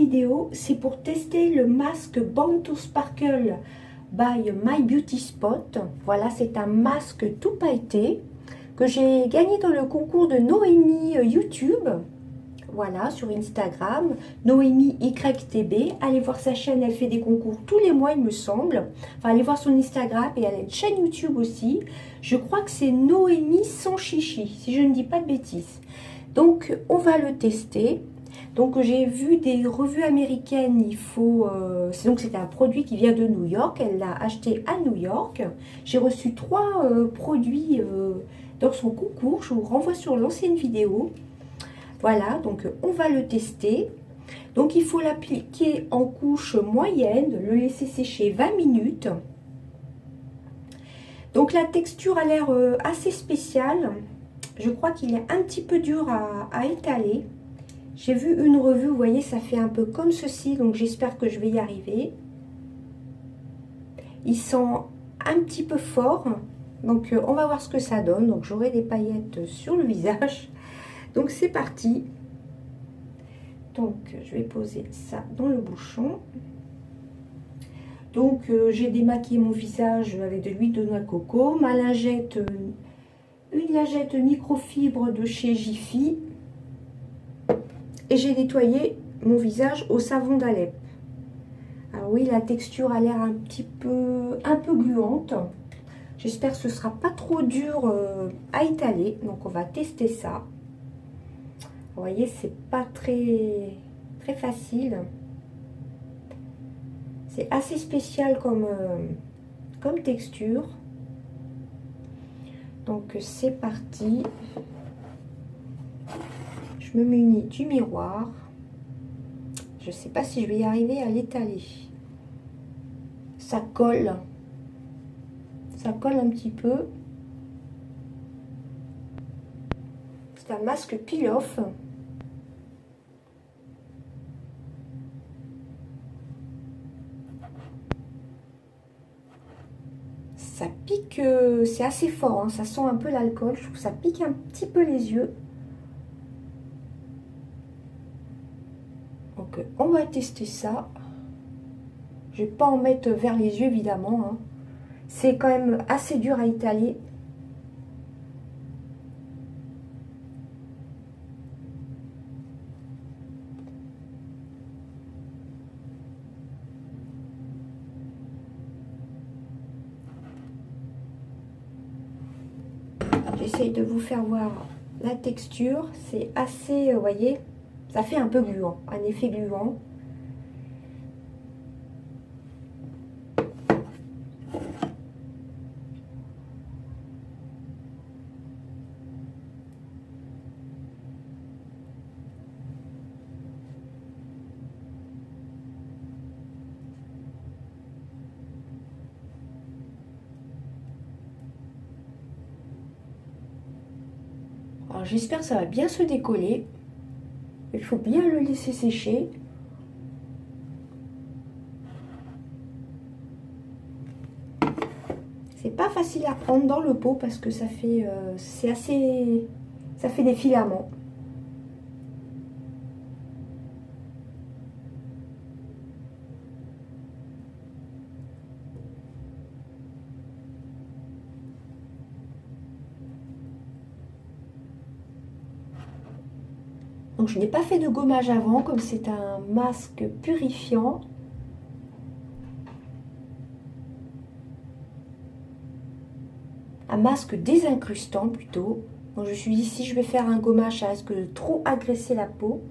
vidéo, c'est pour tester le masque Born to Sparkle by My Beauty Spot. Voilà, c'est un masque tout pailleté que j'ai gagné dans le concours de Noémie YouTube. Voilà, sur Instagram, Noémie YTB. Allez voir sa chaîne, elle fait des concours tous les mois, il me semble. Enfin, allez voir son Instagram et elle a une chaîne YouTube aussi. Je crois que c'est Noémie sans chichi, si je ne dis pas de bêtises. Donc, on va le tester. Donc j'ai vu des revues américaines, donc c'est un produit qui vient de New York, elle l'a acheté à New York. J'ai reçu 3 produits dans son concours, je vous renvoie sur l'ancienne vidéo. Voilà, donc on va le tester. Donc il faut l'appliquer en couche moyenne, le laisser sécher 20 minutes. Donc la texture a l'air assez spéciale, je crois qu'il est un petit peu dur à étaler. J'ai vu une revue, vous voyez, ça fait un peu comme ceci, donc j'espère que je vais y arriver. Il sent un petit peu fort, donc on va voir ce que ça donne. Donc j'aurai des paillettes sur le visage. Donc c'est parti. Donc je vais poser ça dans le bouchon. Donc j'ai démaquillé mon visage avec de l'huile de noix de coco, ma lingette, une lingette microfibre de chez Jiffy. Et j'ai nettoyé mon visage au savon d'Alep. Alors oui, la texture a l'air un peu gluante. J'espère que ce ne sera pas trop dur à étaler. Donc on va tester ça. Vous voyez, c'est pas très facile. C'est assez spécial comme texture. Donc c'est parti. Je me munis du miroir. Je ne sais pas si je vais y arriver à l'étaler. Ça colle. Ça colle un petit peu. C'est un masque peel-off. Ça pique, c'est assez fort, hein, ça sent un peu l'alcool. Je trouve que ça pique un petit peu les yeux. Donc on va tester ça. Je ne vais pas en mettre vers les yeux évidemment, hein. C'est quand même assez dur à étaler. J'essaye de vous faire voir la texture. C'est assez, vous voyez, ça fait un peu gluant, un effet gluant. Alors j'espère que ça va bien se décoller. Il faut bien le laisser sécher. C'est pas facile à prendre dans le pot parce que ça fait ça fait des filaments. Donc je n'ai pas fait de gommage avant, comme c'est un masque purifiant. Un masque désincrustant plutôt. Donc je me suis dit, si je vais faire un gommage, ça risque de trop agresser la peau.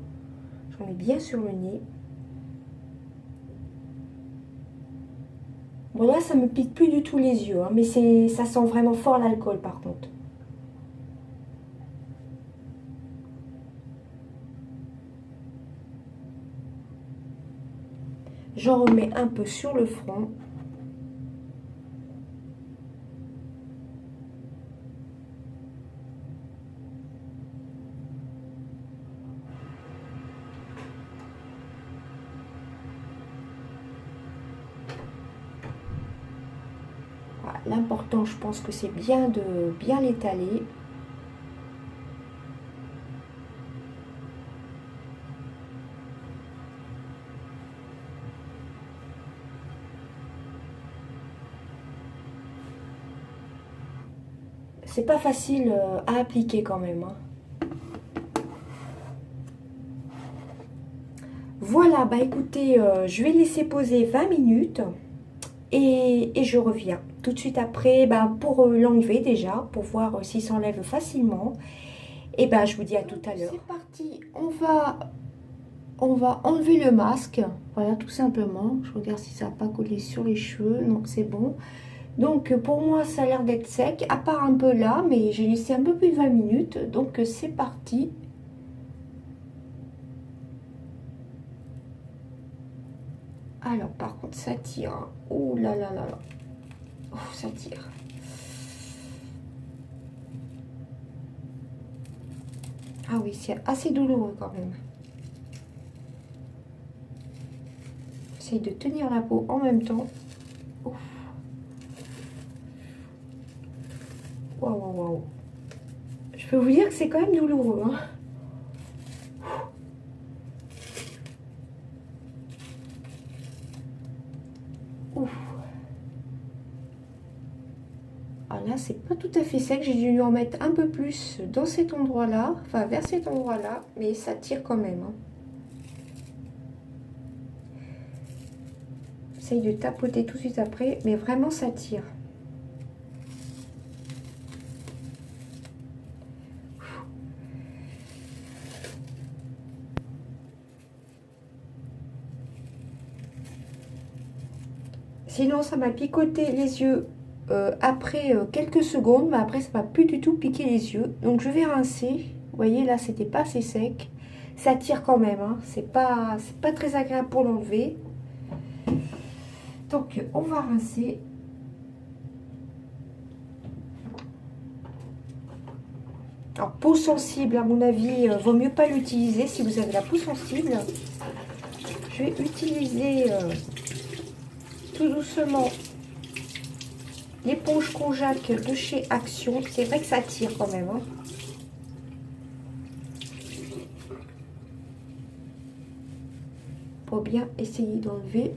J'en mets bien sur le nez. Bon là, ça me pique plus du tout les yeux, hein, mais ça sent vraiment fort l'alcool par contre. J'en remets un peu sur le front. Voilà, l'important, je pense que c'est bien de bien l'étaler. c'est pas facile à appliquer quand même. Hein. Voilà, bah écoutez, je vais laisser poser 20 minutes et je reviens tout de suite après bah, pour l'enlever déjà, pour voir s'il s'enlève facilement. Et ben je vous dis à tout à l'heure. C'est parti, on va enlever le masque, voilà tout simplement. Je regarde si ça n'a pas collé sur les cheveux, donc c'est bon. Donc pour moi ça a l'air d'être sec, à part un peu là, mais j'ai laissé un peu plus de 20 minutes, donc c'est parti. Alors par contre ça tire, hein. Oh là là là là, oh, ça tire. Ah oui, c'est assez douloureux quand même. J'essaye de tenir la peau en même temps. Ouf. Waouh, waouh, waouh. Je peux vous dire que c'est quand même douloureux. Hein. Ouf. Ah là, c'est pas tout à fait sec. J'ai dû en mettre un peu plus dans cet endroit-là. Enfin, vers cet endroit-là. Mais ça tire quand même. Hein. J'essaye de tapoter tout de suite après. Mais vraiment, ça tire. Sinon, ça m'a picoté les yeux après quelques secondes, mais après, ça m'a plus du tout piqué les yeux. Donc, je vais rincer. Vous voyez, là, c'était pas assez sec. Ça tire quand même, hein. C'est pas très agréable pour l'enlever. Donc, on va rincer. Alors, peau sensible, à mon avis, vaut mieux pas l'utiliser si vous avez la peau sensible. Je vais utiliser tout doucement l'éponge konjac de chez Action. C'est vrai que ça tire quand même. Hein. Pour bien essayer d'enlever.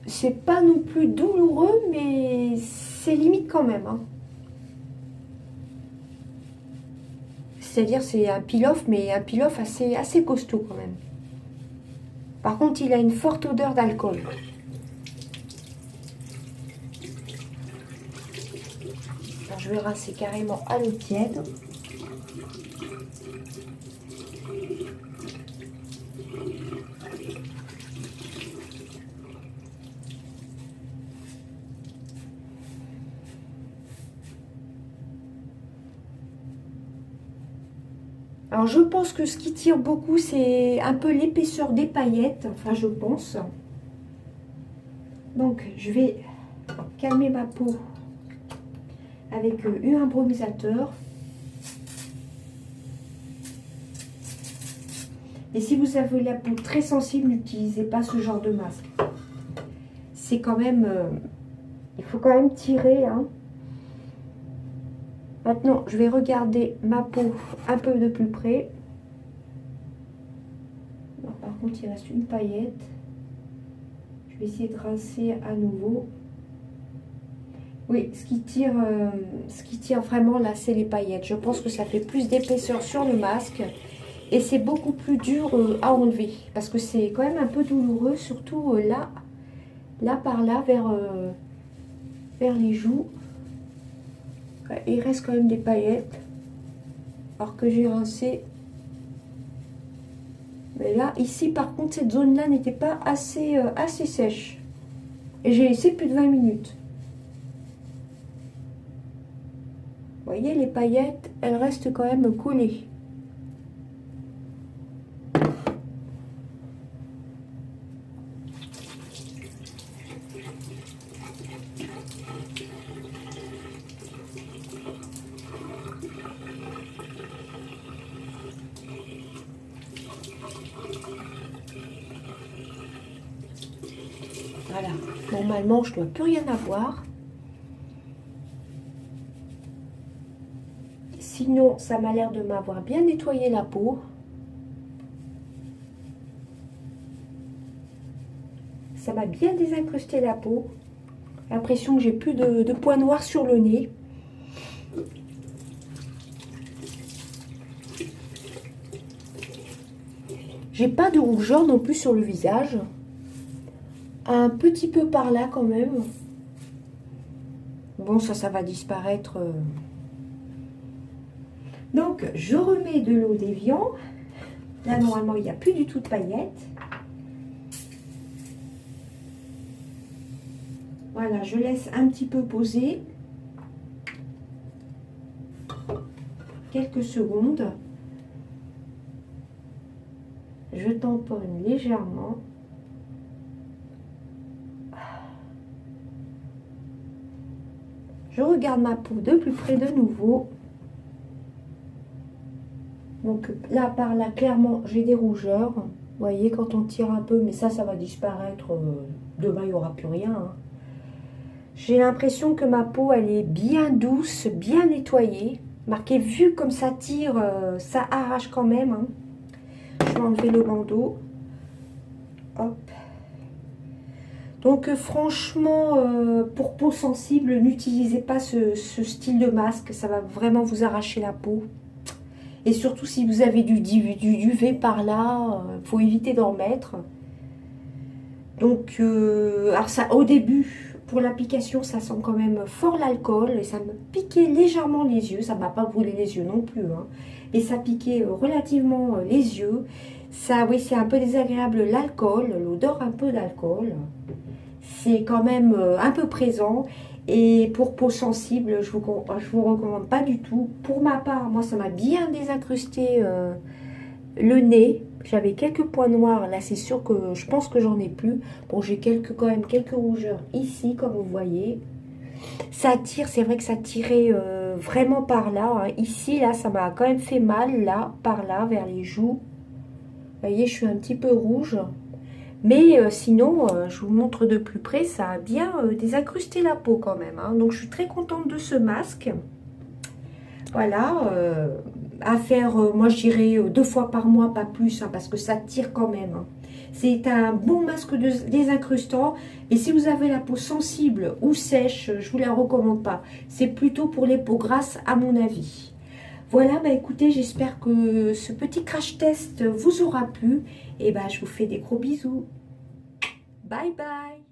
C'est pas non plus douloureux, mais c'est limite quand même. Hein. C'est-à-dire c'est un peel-off, mais un peel-off assez costaud quand même. Par contre, il a une forte odeur d'alcool. Je vais rincer carrément à l'eau tiède. Alors, je pense que ce qui tire beaucoup, c'est un peu l'épaisseur des paillettes. Enfin, je pense. Donc, je vais calmer ma peau avec un brumisateur. Et si vous avez la peau très sensible, n'utilisez pas ce genre de masque. C'est quand même... il faut quand même tirer, hein. Maintenant, je vais regarder ma peau un peu de plus près. Alors, par contre, il reste une paillette. Je vais essayer de rincer à nouveau. Oui, ce qui tire vraiment là, c'est les paillettes. Je pense que ça fait plus d'épaisseur sur le masque. Et c'est beaucoup plus dur à enlever. Parce que c'est quand même un peu douloureux, surtout là par là, vers les joues. Il reste quand même des paillettes. Alors que j'ai rincé. Mais là, ici, par contre, cette zone-là n'était pas assez sèche. Et j'ai laissé plus de 20 minutes. Vous voyez, les paillettes, elles restent quand même collées. Voilà, normalement je ne dois plus rien avoir. Sinon, ça m'a l'air de m'avoir bien nettoyé la peau. ça m'a bien désincrusté la peau. L'impression que j'ai plus de points noirs sur le nez. J'ai pas de rougeur non plus sur le visage. Un petit peu par là quand même. Bon, ça va disparaître. Donc, je remets de l'eau d'Evian. Là, normalement, il n'y a plus du tout de paillettes. Voilà, je laisse un petit peu poser. Quelques secondes. Je tamponne légèrement. Je regarde ma peau de plus près de nouveau. Donc là, par là, clairement, j'ai des rougeurs. Vous voyez, quand on tire un peu, mais ça va disparaître. Demain, il n'y aura plus rien. Hein. J'ai l'impression que ma peau, elle est bien douce, bien nettoyée. Marqué, vu comme ça tire, ça arrache quand même. Hein. Je vais enlever le bandeau. Hop. Donc franchement, pour peau sensible, n'utilisez pas ce style de masque. Ça va vraiment vous arracher la peau. Et surtout si vous avez du duvet par là, faut éviter d'en mettre. Donc, alors ça, au début, pour l'application, ça sent quand même fort l'alcool. Et ça me piquait légèrement les yeux. Ça ne m'a pas brûlé les yeux non plus. Hein. Mais ça piquait relativement les yeux. Ça, oui, c'est un peu désagréable l'alcool, l'odeur un peu d'alcool. C'est quand même un peu présent. Et pour peau sensible, je vous recommande pas du tout. Pour ma part, moi, ça m'a bien désincrusté le nez. J'avais quelques points noirs. Là, c'est sûr que je pense que j'en ai plus. Bon, j'ai quand même quelques rougeurs ici, comme vous voyez. Ça tire, c'est vrai que ça tirait vraiment par là. Hein. Ici, là, ça m'a quand même fait mal, là, par là, vers les joues. Vous voyez, je suis un petit peu rouge. Mais sinon, je vous montre de plus près, ça a bien désincrusté la peau quand même. Hein. Donc, je suis très contente de ce masque. Voilà, à faire, moi je dirais 2 fois par mois, pas plus, hein, parce que ça tire quand même. Hein. C'est un bon masque désincrustant. Et si vous avez la peau sensible ou sèche, je vous la recommande pas. C'est plutôt pour les peaux grasses, à mon avis. Voilà, bah écoutez, j'espère que ce petit crash test vous aura plu. Et bah je vous fais des gros bisous. Bye bye.